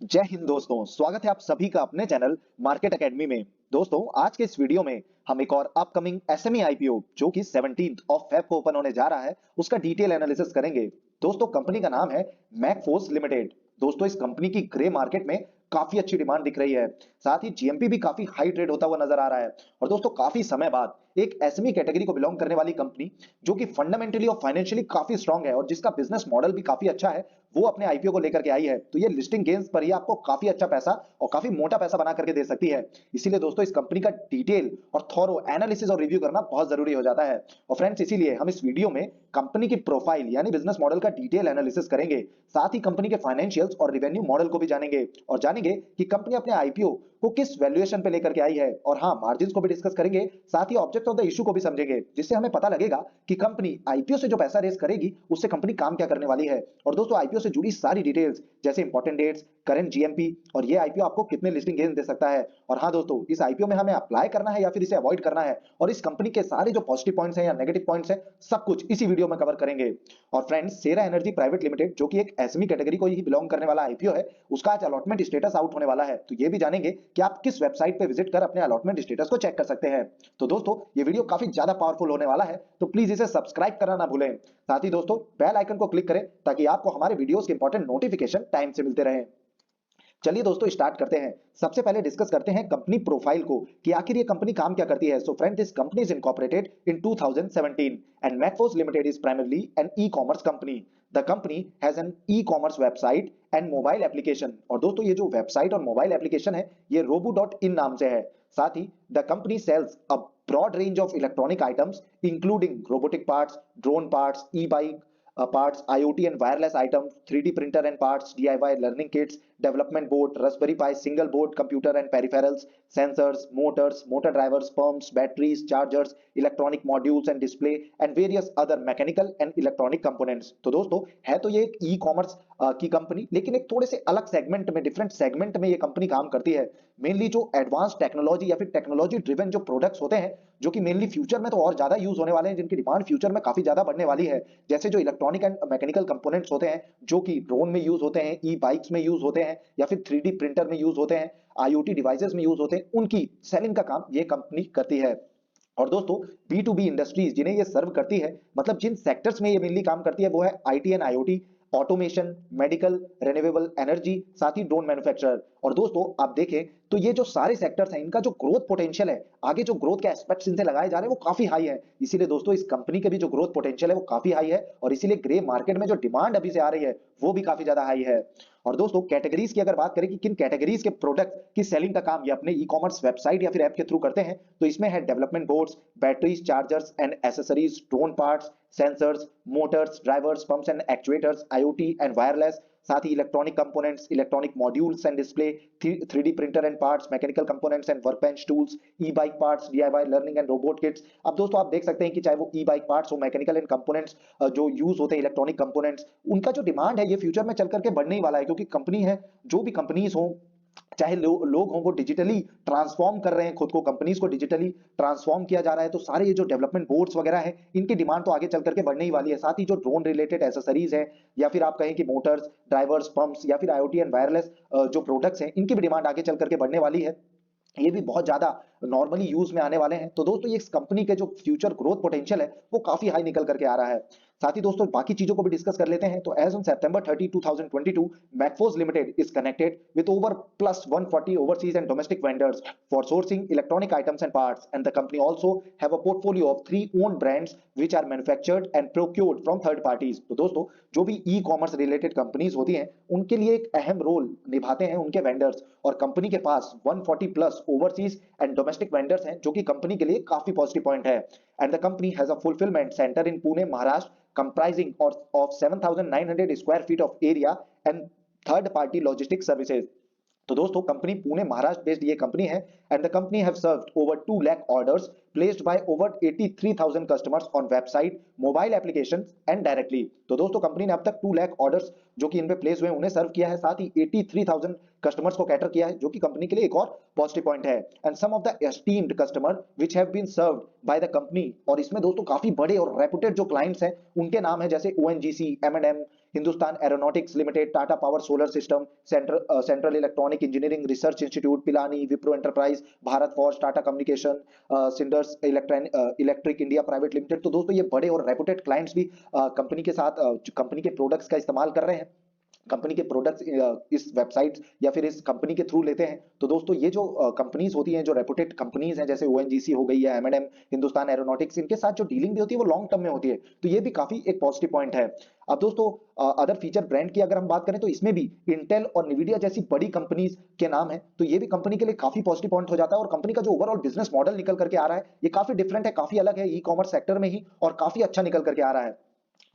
जय हिंद दोस्तों, स्वागत है आप सभी का अपने चैनल मार्केट एकेडमी में। दोस्तों, आज के इस वीडियो में हम एक और अपकमिंग एसएमई आईपीओ जो कि 17th ऑफ फेब को ओपन होने जा रहा है, उसका डिटेल एनालिसिस करेंगे। दोस्तों, कंपनी का नाम है मैकफोर्स लिमिटेड। दोस्तों, इस कंपनी की ग्रे मार्केट में काफी अच्छी डिमांड दिख रही है। साथ ही जीएमपी भी काफी हाई ट्रेड होता हुआ नजर आ रहा है। और दोस्तों, काफी समय बाद एक एसएमई कैटेगरी को बिलोंग करने वाली कंपनी जो कि फंडामेंटली और फाइनेंशियली काफी स्ट्रांग है और जिसका बिजनेस मॉडल भी काफी अच्छा है, वो अपने आईपीओ को लेकर के आई है। तो ये लिस्टिंग गेन्स पर ही आपको काफी अच्छा पैसा और काफी मोटा पैसा बना करके दे सकती है। इसीलिए दोस्तों, इस कंपनी का डिटेल और थॉरो एनालिसिस और रिव्यू करना बहुत जरूरी हो जाता है। और फ्रेंड्स, इसीलिए हम इस वीडियो में कंपनी की प्रोफाइल यानी बिजनेस मॉडल का डिटेल एनालिसिस करेंगे। साथ ही कंपनी के फाइनेंशियल्स और रेवेन्यू मॉडल को भी जानेंगे और जानेंगे कि कंपनी अपने आईपीओ को किस वैल्यूएशन पे लेकर के आई है। और हाँ, मार्जिन्स को भी डिस्कस करेंगे। साथ ही ऑब्जेक्ट ऑफ द इशू को भी समझेंगे, जिससे हमें पता लगेगा कि कंपनी आईपीओ से जो पैसा रेस करेगी उससे कंपनी काम क्या करने वाली है। और दोस्तों, आईपीओ से जुड़ी सारी डिटेल्स जैसे इंपॉर्टेंट डेट्स, करंट जीएमपी और ये आईपीओ आपको कितने लिस्टिंग गेन्स दे सकता है। और हाँ दोस्तों, इस आईपीओ में हमें अप्लाई करना है या फिर इसे अवॉइड करना है, और इस कंपनी के सारे जो पॉजिटिव पॉइंट्स हैं या नेगेटिव पॉइंट्स हैं, सब कुछ इसी वीडियो में कवर करेंगे। और फ्रेंड्स, सेरा एनर्जी प्राइवेट लिमिटेड जो कि एक एसएमई कैटेगरी को ही बिलोंग करने वाला आईपीओ है, उसका आज अलॉटमेंट स्टेटस आउट होने वाला है। तो ये भी जानेंगे कि आप किस वेबसाइट पे विजिट कर अपने अलॉटमेंट स्टेटस को चेक कर सकते हैं। तो दोस्तों, ये वीडियो काफी ज्यादा पावरफुल होने वाला है, तो प्लीज इसे सब्सक्राइब करना ना भूलें। साथ ही दोस्तों, बेल आइकन को क्लिक करें ताकि आपको हमारे वीडियोस के इंपॉर्टेंट नोटिफिकेशन टाइम से मिलते रहें। चलिए दोस्तों, स्टार्ट करते हैं। सबसे पहले डिस्कस करते हैं कंपनी प्रोफाइल को कि आखिर ये कंपनी काम क्या करती है। So friend, this company is incorporated in 2017 and Macfos limited is primarily an e-commerce company. The company has an e-commerce website and mobile application. और दोस्तों, ये जो वेबसाइट और मोबाइल एप्लीकेशन है, ये robo.in नाम से है। साथ ही the company sells a broad range of electronic items including robotic parts, drone parts, e bike parts, IoT and wireless items, 3D printer and parts, DIY learning kits, development board, Raspberry Pi single board computer and peripherals, sensors, motors, motor drivers, pumps, batteries, chargers, electronic modules and display, and various other mechanical and electronic components। तो दोस्तों, है तो ये एक e commerce की company, लेकिन एक थोड़े से अलग सेगमेंट में, डिफरेंट सेगमेंट में ये कंपनी काम करती है। मेनली जो एडवांस टेक्नोलॉजी या फिर टेक्नोलॉजी ड्रिवन जो प्रोडक्ट्स होते हैं, जो कि मेनली फ्यूचर में तो और ज्यादा यूज होने वाले हैं, जिनकी डिमांड फ्यूचर में काफी ज्यादा बढ़ने वाली है। जैसे जो इलेक्ट्रॉनिक एंड मैकेनिकल कंपोनेंट्स होते हैं, जो कि ड्रोन में यूज होते हैं, ई बाइक्स में यूज होते हैं, या फिर 3D प्रिंटर में यूज होते हैं, आईओटी डिवाइसेस में यूज होते हैं, उनकी सेलिंग का काम ये कंपनी करती है। और दोस्तों, बी टू बी इंडस्ट्रीज जिन्हें ये सर्व करती है, मतलब जिन सेक्टर्स में ये मेनली काम करती है, वो है IT and IoT, automation, medical, renewable energy, साथ ही ड्रोन मैन्युफैक्चरर। और दोस्तों, आप देखें तो ये जो सारे सेक्टर्स हैं, इनका जो ग्रोथ पोटेंशियल है, आगे जो ग्रोथ के एस्पेक्ट्स इनसे लगाए जा रहे हैं, वो काफी हाई है। इसीलिए दोस्तों, इस कंपनी के भी जो ग्रोथ पोटेंशियल है वो काफी हाई है, और इसीलिए ग्रे मार्केट में जो डिमांड अभी से आ रही है, वो भी काफी ज्यादा हाई है। और दोस्तों, कैटेगरीज की अगर बात करें कि किन कैटेगरीज के प्रोडक्ट की सेलिंग का काम ये अपने ई कॉमर्स वेबसाइट या फिर ऐप के थ्रू करते हैं, तो इसमें है development boards, batteries, chargers and accessories, drone parts, sensors, motors, drivers, pumps and actuators, IoT and wireless, साथ ही electronic components, electronic modules and display, 3D printer and parts, mechanical components and workbench tools, e bike parts, DIY learning and robot kits. अब दोस्तों, आप देख सकते हैं कि चाहे वो ई बाइक पार्ट्स हो, मैकेनिकल एंड कंपोनेंट्स जो यूज होते हैं, इलेक्ट्रॉनिक कंपोनेंट्स, उनका जो डिमांड है ये फ्यूचर में चल करके बढ़ने ही वाला है, क्योंकि कंपनी है, जो भी कंपनीज हो, चाहे लोग हों, वो डिजिटली ट्रांसफॉर्म कर रहे हैं खुद को, कंपनीज को डिजिटली ट्रांसफॉर्म किया जा रहा है। तो सारे ये जो डेवलपमेंट बोर्ड्स वगैरह है, इनकी डिमांड तो आगे चल करके बढ़ने ही वाली है। साथ ही जो ड्रोन रिलेटेड एसेसरीज है, या फिर आप कहें कि मोटर्स, ड्राइवर्स, पंप्स, या फिर आईओटी एंड वायरलेस जो प्रोडक्ट्स हैं, इनकी भी डिमांड आगे चल करके बढ़ने वाली है। ये भी बहुत ज्यादा नॉर्मली यूज में आने वाले हैं। तो दोस्तों, ये इस कंपनी के जो फ्यूचर ग्रोथ पोटेंशियल है, वो काफी हाई निकल करके आ रहा है। साथ ही दोस्तों, बाकी चीजों को भी डिस्कस कर लेते हैं। तो as on September 30, 2022, Macfos limited is connected with over plus 140 overseas and domestic vendors for sourcing electronic items and parts, and the company also have a portfolio of 3 own brands which are manufactured and procured from third parties. तो दोस्तों, जो भी e commerce related companies होती हैं, उनके लिए एक अहम रोल निभाते हैं उनके वेंडर्स, और कंपनी के पास 140 plus overseas and domestic vendors हैं, जो कि कंपनी के लिए काफी पॉजिटिव पॉइंट है। And the company has a fulfilment centre in Pune, Maharashtra, comprising of 7,900 square feet of area and third party logistics services। तो दोस्तों, कंपनी पुणे महाराष्ट्र बेस्ड ये कंपनी है, and the company have served over 2 lakh orders placed bye over 83,000 customers on website, mobile applications and directly. तो दोस्तों, company ने अब तक 2 lakh orders जो कि इन पे प्लेस हुए हैं, उन्हें सर्व किया है। साथ ही 83,000 कस्टमर्स को कैटर किया है, जो कि कंपनी के लिए एक और पॉजिटिव पॉइंट है। And some of the esteemed customer which have been served by the company, और इसमें दोस्तों काफी बड़े और रेपुटेड जो क्लाइंट्स हैं, उनके नाम है, जैसे ओएनजीसी, एम&एम, Hindustan aeronautics limited, Tata power solar system, central electronic engineering research institute, Pilani, Wipro enterprise, Bharat forge, Tata communication, Schneider electric India private limited. तो दोस्तों ये बड़े और रेपुटेड क्लाइंट्स भी कंपनी के साथ कंपनी के प्रोडक्ट्स का इस्तेमाल कर रहे हैं, कंपनी के प्रोडक्ट्स इस वेबसाइट या फिर इस कंपनी के थ्रू लेते हैं। तो दोस्तों ये जो कंपनीज होती हैं, जो रेपुटेड कंपनीज हैं, जैसे ओएनजीसी हो गई या एमएनएम, हिंदुस्तान एरोनॉटिक्स, इनके साथ जो डीलिंग भी होती है वो लॉन्ग टर्म में होती है। तो ये भी काफी एक पॉजिटिव पॉइंट है। अब दोस्तों अदर फीचर ब्रांड की अगर हम बात करें तो इसमें भी इंटेल और निविडिया जैसी बड़ी कंपनीज के नाम है, तो ये भी कंपनी के लिए काफी पॉजिटिव पॉइंट हो जाता है। और कंपनी का जो ओवरऑल बिजनेस मॉडल निकल करके आ रहा है ये काफी डिफरेंट है, काफी अलग है ई कॉमर्स सेक्टर में ही, और काफी अच्छा निकल करके आ रहा है।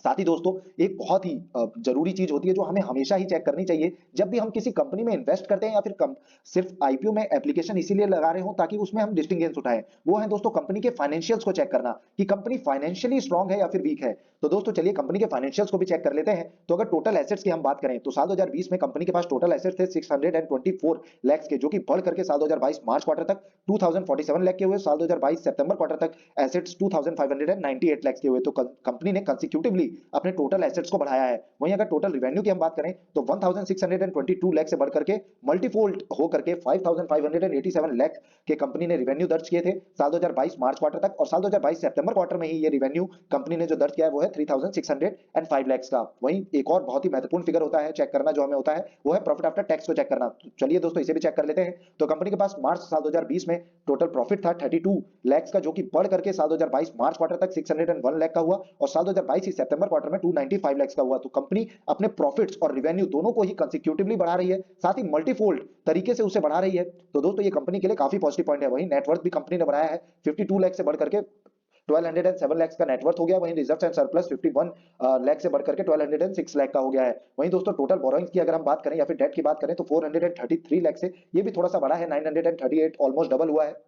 साथ ही दोस्तों एक बहुत ही जरूरी चीज होती है जो हमें हमेशा ही चेक करनी चाहिए जब भी हम किसी कंपनी में इन्वेस्ट करते हैं या फिर सिर्फ आईपीओ में एप्लीकेशन इसीलिए लगा रहे हो ताकि उसमें हम लिस्टिंग गेन्स उठाएं, वो है दोस्तों कंपनी के फाइनेंशियल्स को चेक करना कि कंपनी फाइनेंशियली स्ट्रांग है या फिर वीक है। तो दोस्तों चलिए कंपनी के फाइनेंशियल्स को भी चेक कर लेते हैं। तो अगर टोटल एसेट्स की हम बात करें तो साल 2020 में कंपनी के पास टोटल एसेट्स थे 624 लाख के, जो कि बढ़ करके साल 2022 मार्च क्वार्टर तक 2047 लाख के हुए। साल 2022 सितंबर क्वार्टर तक एसेट्स 2598 लाख के हुए। तो कंपनी ने कंसेक्यूटिवली अपने टोटल एसेट्स को बढ़ाया है। वहीं अगर टोटल रेवेन्यू की हम बात करें तो 1622 लाख से बढ़ करके मल्टीफोल्ड हो करके 5587 लाख के कंपनी ने रेवेन्यू दर्ज किए थे साल 2022 मार्च क्वार्टर तक। और साल 2022 सितंबर क्वार्टर में ही ये रेवेन्यू कंपनी ने जो दर्ज किया है वो है 3605 लाख का। वहीं एक और बहुत ही महत्वपूर्ण फिगर होता है चेक करना जो हमें होता है वो है प्रॉफिट आफ्टर टैक्स को चेक करना। तो चलिए दोस्तों इसे भी चेक कर लेते हैं। तो कंपनी के पास मार्च साल 2020 में टोटल प्रॉफिट था 32 लाख का, जो कि बढ़ करके साल 2022 मार्च क्वार्टर तक 601 लाख का हुआ, और साल 2022 ही सितंबर क्वार्टर में 295 लाख का हुआ। तो कंपनी अपने प्रॉफिट्स और रेवेन्यू दोनों को ही कंसेक्यूटिवली बढ़ा रही है, साथ ही मल्टीफोल्ड तरीके से उसे बढ़ा रही है। तो दोस्तों ये कंपनी के लिए काफी पॉजिटिव पॉइंट है। वहीं नेटवर्थ भी कंपनी ने बढ़ाया है 52 लाख से बढ़ करके 1207 लाख का नेटवर्थ हो गया। वहीं रिजर्व्स एंड सरप्लस 51 लाख से बढ़ करके 1206 लाख का हो गया है। वहीं दोस्तों टोटल बोरोइंग्स की अगर हम बात करें या फिर डेट की बात करें तो 433 लाख से ये भी थोड़ा सा बढ़ा है, 938 ऑलमोस्ट डबल हुआ है।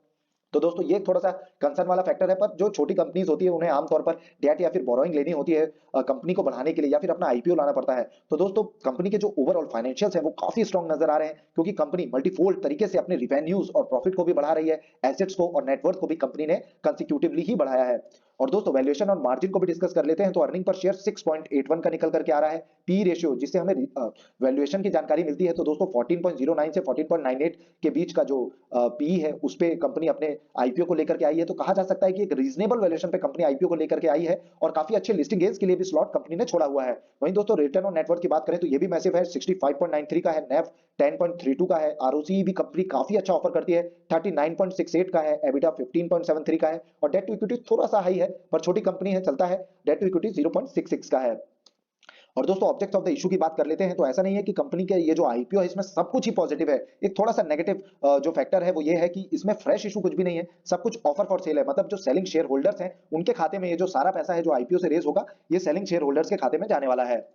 तो दोस्तों ये थोड़ा सा कंसर्न वाला फैक्टर है, पर जो छोटी कंपनीज होती है उन्हें आमतौर पर डेट या फिर बोरोइंग लेनी होती है कंपनी को बढ़ाने के लिए या फिर अपना आईपीओ लाना पड़ता है। तो दोस्तों कंपनी के जो ओवरऑल फाइनेंशियल्स हैं वो काफी स्ट्रांग नजर आ रहे हैं, क्योंकि कंपनी मल्टीफोल्ड तरीके से अपने रिवेन्यूज और प्रॉफिट को भी बढ़ा रही है, एसेट्स को और नेटवर्थ को भी कंपनी ने कंसेक्यूटिवली ही बढ़ाया है। और दोस्तों वैल्यूएशन और मार्जिन को भी डिस्कस कर लेते हैं। तो अर्निंग पर शेयर 6.81 का निकल करके आ रहा है। पी रेशियो जिससे हमें वैल्यूएशन की जानकारी मिलती है तो दोस्तों 14.09 से 14.98 के बीच का जो पी है उस पे कंपनी अपने आईपीओ को लेकर के आई है। तो कहा जा सकता है कि एक रीजनेबल वैल्यूएशन पे कंपनी आईपीओ को लेकर के आई है और काफी अच्छे लिस्टिंग गेन्स के लिए भी स्लॉट कंपनी ने छोड़ा हुआ है। वहीं दोस्तों रिटर्न ऑन नेटवर्थ की बात करें तो ये भी मैसिव है, 65.93 का है, नेव 10.32 का है, आरओसी भी कंपनी काफी अच्छा ऑफर करती है, 39.68 का है, एबिटा 15.73 का है, और डेट टू इक्विटी थोड़ा सा हाई है पर छोटी कंपनी है चलता है, डेट टू इक्विटी 0.66 का है। और दोस्तों ऑब्जेक्ट ऑफ द इशू की बात कर लेते हैं। तो ऐसा नहीं है कि कंपनी के ये जो आईपीओ है इसमें सब कुछ ही पॉजिटिव है। एक थोड़ा सा नेगेटिव जो फैक्टर है वो ये है कि इसमें फ्रेश इशू कुछ भी नहीं है, सब कुछ ऑफर फॉर सेल है। मतलब जो सेलिंग शेयर होल्डर्स हैं उनके खाते में ये जो सारा पैसा है जो आईपीओ से रेज होगा ये सेलिंग शेयर होल्डर्स के खाते में जाने वाला है।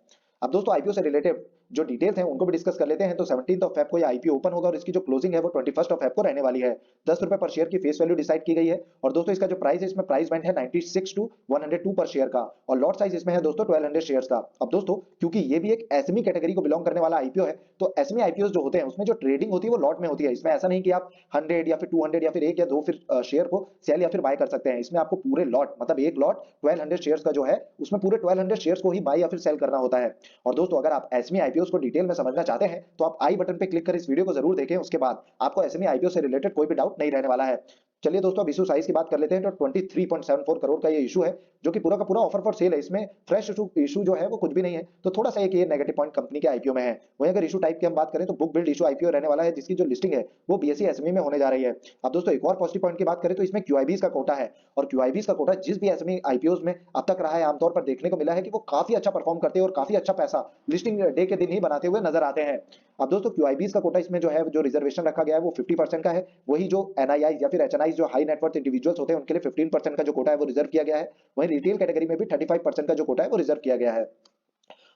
अब दोस्तों आईपीओ से रिलेटेड जो डिटेल्स हैं उनको भी डिस्कस कर लेते हैं। तो 17 ऑफ फेब को ये आईपीओ ओपन होगा और इसकी जो क्लोजिंग है वो 21 ऑफ फेब को रहने वाली है। 10 रुपए पर शेयर की फेस वैल्यू डिसाइड की गई है। और दोस्तों इसका जो प्राइस है इसमें प्राइस बैंड है 96 टू 102 पर शेयर का, और लॉट साइज इसमें है दोस्तों 1200 शेयर्स का। अब दोस्तों क्योंकि ये भी एक एसएमई कैटेगरी को बिलोंग करने वाला आईपीओ है तो एसएमई आईपीओ जो होते हैं उसमें जो ट्रेडिंग होती है वो लॉट में होती है। इसमें ऐसा नहीं कि आप 100 या फिर 200 या फिर एक या दो फिर शेयर को सेल या फिर बाय कर सकते हैं। इसमें आपको पूरे लॉट मतलब एक लॉट 1200 शेयर्स का जो है उसमें पूरे 1200 शेयर्स को ही बाय या फिर सेल करना होता है। और दोस्तों अगर आप एसएमई आईपीओ को डिटेल में समझना चाहते हैं तो आप आई बटन पे क्लिक कर इस वीडियो को जरूर देखें, उसके बाद आपको एसएमई आईपीओ से रिलेटेड कोई भी डाउट नहीं रहने वाला है। चलिए दोस्तों अब इशू साइज की बात कर लेते हैं। तो 23.74 करोड़ का ये इशू है जो कि पूरा का पूरा ऑफर फॉर सेल है। इसमें फ्रेश इशू जो है वो कुछ भी नहीं है, तो थोड़ा सा एक ये नेगेटिव पॉइंट कंपनी के आईपीओ में है। वहीं अगर इशू टाइप की हम बात करें तो बुक बिल्ड इशू आईपीओ रहने वाला है जिसकी जो लिस्टिंग है वो बीएसई एसएमई में होने जा रही है। अब दोस्तों एक और पॉजिटिव पॉइंट की बात करें तो इसमें क्यूआईबीज का कोटा है, और क्यूआईबीज का कोटा जिस भी एसएमई आईपीओ में अब तक रहा है आमतौर पर देखने को मिला है कि वो काफी अच्छा परफॉर्म करते हैं और काफी अच्छा पैसा लिस्टिंग डे के दिन ही बनाते हुए नजर आते हैं। अब दोस्तों क्यूआईबीज का कोटा इसमें जो है जो रिजर्वेशन रखा गया है वो 50% का है। वही जो एनआईआई या फिर एचएनआई जो हाई नेटवर्थ इंडिविजुअल्स होते हैं उनके लिए 15% का जो कोटा है वो रिजर्व किया गया है। वहीं रिटेल कैटेगरी में भी 35% का जो कोटा है वो रिजर्व किया गया है।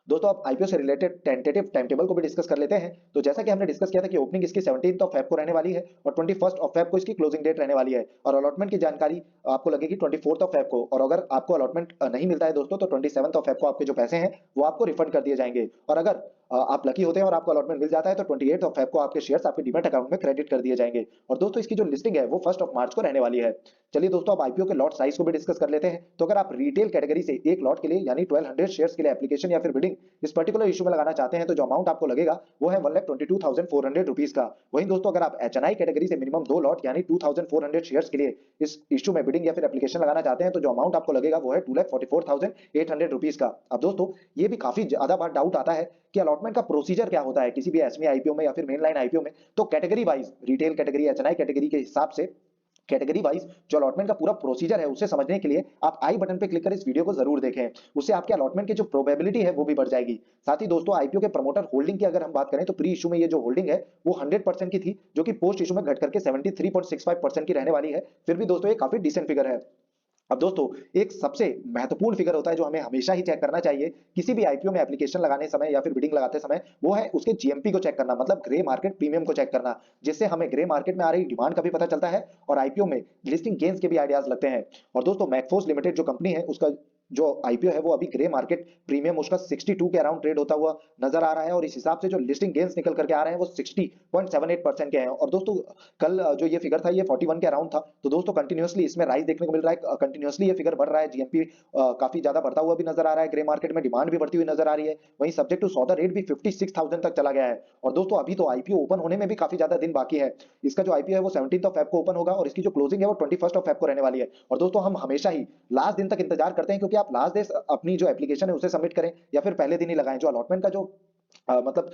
दोस्तों अब आईपीओ से रिलेटेड टेंटेटिव टाइम टेबल को भी डिस्कस कर लेते हैं। तो जैसा कि हमने डिस्कस किया था कि ओपनिंग इसकी 17 ऑफ फेब को रहने वाली है और 21 ऑफ फेब को इसकी क्लोजिंग डेट रहने वाली है, और अलॉटमेंट की जानकारी आपको लगेगी 24 ऑफ फेब को। और अगर आपको अलॉटमेंट नहीं मिलता है दोस्तों तो 27 ऑफ फेब को आपके जो पैसे हैं वो आपको रिफंड कर दिए जाएंगे। और अगर आप लकी होते हैं और आपको अलॉटमेंट मिल जाता है तो 28 ऑफ फेब को आपके शेयर्स आपके डीमैट अकाउंट में क्रेडिट कर दिए जाएंगे। और दोस्तों इसकी जो लिस्टिंग है वो 1 ऑफ मार्च को रहने वाली है। चलिए दोस्तों अब आईपीओ के लॉट साइज को भी डिस्कस कर लेते हैं। तो अगर आप रिटेल कैटेगरी से एक लॉट के लिए यानी 1200 शेयर्स के लिए एप्लीकेशन या फिर बिडिंग होल्डिंग इस पर्टिकुलर इशू में लगाना चाहते हैं तो जो अमाउंट आपको लगेगा वो है 1,22,400 रुपीज का। वहीं दोस्तों अगर आप एचएनआई कैटेगरी से मिनिमम 2 लॉट यानी 2,400 शेयर्स के लिए इस इशू में बिडिंग या फिर एप्लीकेशन लगाना चाहते हैं तो जो अमाउंट आपको लगेगा वो है 2,44,800 रुपीज का। अब दोस्तों ये भी काफी ज्यादा बार डाउट आता है कि अलॉटमेंट का प्रोसीजर क्या होता है किसी भी एसएमई आईपीओ में या फिर मेन लाइन आईपीओ में। तो category wise retail category HNI category के हिसाब से कैटेगरी वाइज जो अलॉटमेंट का पूरा प्रोसीजर है उसे समझने के लिए आप आई बटन पे क्लिक कर इस वीडियो को जरूर देखें। उससे आपके अलॉटमेंट की जो प्रोबेबिलिटी है वो भी बढ़ जाएगी। साथ ही दोस्तों आईपीओ के प्रमोटर होल्डिंग की अगर हम बात करें तो प्री इशू में ये जो होल्डिंग है वो 100% की थी जो कि पोस्ट इशू में घट करके 73.65% की रहने वाली है। फिर भी दोस्तों ये काफी डिसेंट फिगर है। अब दोस्तों एक सबसे महत्वपूर्ण फिगर होता है जो हमें हमेशा ही चेक करना चाहिए किसी भी आईपीओ में एप्लीकेशन लगाने समय या फिर बिडिंग लगाते समय, वो है उसके जीएमपी को चेक करना, मतलब ग्रे मार्केट प्रीमियम को चेक करना, जिससे हमें ग्रे मार्केट में आ रही डिमांड का भी पता चलता है और आईपीओ में लिस्टिंग गेन्स के भी आइडियाज लगते हैं। और दोस्तों मैकफोर्स लिमिटेड जो कंपनी है उसका जो आईपीओ है वो अभी ग्रे मार्केट प्रीमियम उसका 62 के अराउंड ट्रेड होता हुआ नजर आ रहा है और इस हिसाब से जो लिस्टिंग गेन्स निकल करके आ रहे हैं वो 60.78% के हैं। और दोस्तों कल जो ये फिगर था ये 41 के अराउंड था। तो दोस्तों कंटिन्यूअसली इसमें राइज देखने को मिल रहा है, कंटिन्यूअसली ये फिगर बढ़ रहा है, जीएमपी काफी ज्यादा बढ़ता हुआ भी नजर आ रहा है, ग्रे मार्केट में डिमांड भी बढ़ती हुई नजर आ रही है। वहीं सब्जेक्ट टू सौदा रेट भी 56,000 तक चला गया है। और दोस्तों अभी तो आईपीओ ओपन होने में भी काफी ज्यादा दिन बाकी है। इसका जो आईपीओ है वो 17 ऑफ फेब को ओपन होगा और इसकी जो क्लोजिंग है वो 21 ऑफ फेब को रहने वाली है। और दोस्तों हम हमेशा ही लास्ट दिन तक इंतजार करते हैं क्योंकि आप लास्ट डे अपनी जो एप्लीकेशन है उसे सबमिट करें या फिर पहले दिन ही लगाएं। जो अलॉटमेंट का जो मतलब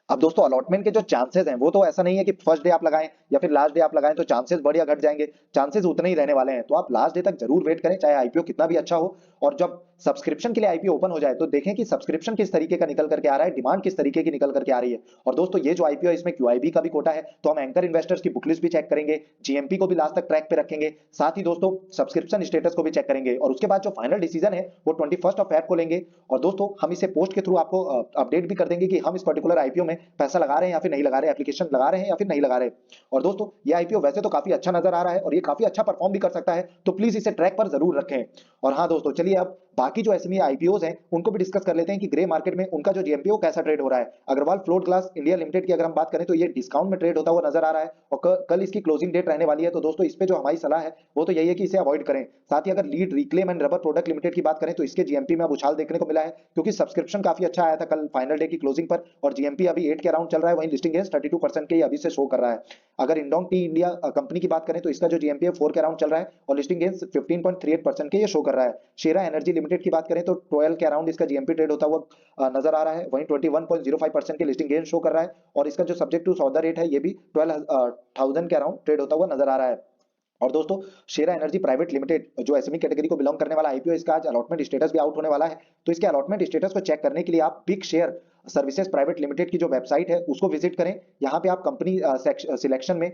अब दोस्तों अलॉटमेंट के जो चांसेस हैं वो तो ऐसा नहीं है कि फर्स्ट डे आप लगाएं या फिर लास्ट डे आप लगाएं तो चांसेस बढ़ या घट जाएंगे, चांसेस उतने ही रहने वाले हैं। तो आप लास्ट डे तक जरूर वेट करें चाहे आईपीओ कितना भी अच्छा हो। और जब सब्सक्रिप्शन के लिए आईपीओ ओपन हो जाए तो देखें कि सब्सक्रिप्शन किस तरीके का निकल करके आ रहा है, डिमांड किस तरीके की निकल करके आ रही है। और दोस्तों ये जो आईपीओ है इसमें क्यूआईबी का भी कोटा है तो हम एंकर इन्वेस्टर्स की बुकलिस्ट भी चेक करेंगे, जीएमपी को भी लास्ट तक ट्रैक पे रखेंगे, साथ ही दोस्तों सब्सक्रिप्शन स्टेटस को भी चेक करेंगे और उसके बाद जो फाइनल डिसीजन है वो 21 ऑफ फेब को लेंगे। और दोस्तों हम इसे पोस्ट के थ्रू आपको अपडेट भी कर देंगे कि हम इस पर्टिकुलर आईपीओ में पैसा लगा रहे हैं या फिर नहीं लगा रहे, एप्लीकेशन लगा रहे हैं या फिर नहीं लगा रहे। और दोस्तों ये आईपीओ वैसे तो काफी अच्छा नजर आ रहा है और ये काफी अच्छा परफॉर्म भी कर सकता है तो प्लीज इसे ट्रैक पर जरूर रखें। और हाँ दोस्तों चलिए अब बाकी जो एसएमई आईपीओज हैं उनको भी डिस्कस कर लेते हैं कि ग्रे मार्केट में उनका जो जीएमपीओ कैसा ट्रेड हो रहा है। Agarwal float glass India limited की अगर हम बात करें तो ये डिस्काउंट में ट्रेड होता हुआ नजर आ रहा है और कल इसकी क्लोजिंग डेट रहने वाली है। तो दोस्तों इस पे जो हमारी सलाह है वो तो यही है कि इसे अवॉइड करें। साथ ही अगर lead reclaim and rubber product limited की बात करें तो इसके जीएमपी में अब उछाल देखने को मिला है क्योंकि सब्सक्रिप्शन काफी अच्छा आया था कल फाइनल डे की क्लोजिंग पर और जीएमपी अभी 8 के अराउंड चल रहा है, वहीं लिस्टिंग गेन्स 32% के अभी से शो कर रहा है। अगर इंडोंग टी इंडिया कंपनी की बात करें तो इसका जो जीएमपी है 4 के अराउंड चल रहा है और लिस्टिंग गेन्स 15.38% के ये शो कर रहा है। शेरा एनर्जी लिमिटेड की बात करें तो 12 के अराउंड इसका जीएमपी ट्रेड होता हुआ नजर आ रहा है, वहीं 21.05% के लिस्टिंग गेन शो कर रहा है और इसका जो सब्जेक्ट टू सौदा रेट है ये भी 12,000 के अराउंड ट्रेड होता हुआ नजर आ रहा है। और दोस्तों शेरा एनर्जी प्राइवेट लिमिटेड जो एसएमई कैटेगरी को बिलोंग करने वाला आईपीओ इसका आज अलॉटमेंट स्टेटस भी आउट होने वाला है। तो इसके अलॉटमेंट स्टेटस को चेक करने के लिए आप big share services private limited की जो वेबसाइट है उसको विजिट करें। यहाँ पे आप कंपनी सिलेक्शन में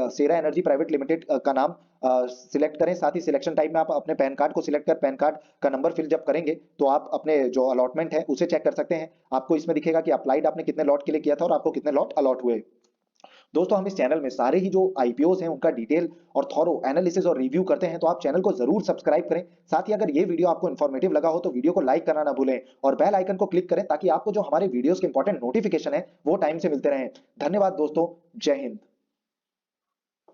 शेरा एनर्जी प्राइवेट लिमिटेड का नाम सिलेक्ट करें, साथ ही सिलेक्शन टाइप में आप अपने पैन कार्ड को सिलेक्ट कर पैन कार्ड का नंबर फिल जब करेंगे तो आप अपने जो अलॉटमेंट है उसे चेक कर सकते हैं। आपको इसमें दिखेगा कि अप्लाइड आपने कितने लॉट के लिए किया था और आपको कितने लॉट अलॉट हुए। दोस्तों हम इस चैनल में सारे ही जो आईपीओस हैं उनका डिटेल और थॉरो एनालिसिस और रिव्यू करते हैं तो आप चैनल को जरूर सब्सक्राइब करें। साथ ही अगर ये वीडियो आपको इन्फॉर्मेटिव लगा हो तो वीडियो को लाइक करना ना भूलें और बेल आइकन को क्लिक करें ताकि आपको जो हमारे वीडियोस के इंपॉर्टेंट नोटिफिकेशन है वो टाइम से मिलते रहें। धन्यवाद दोस्तों, जय हिंद।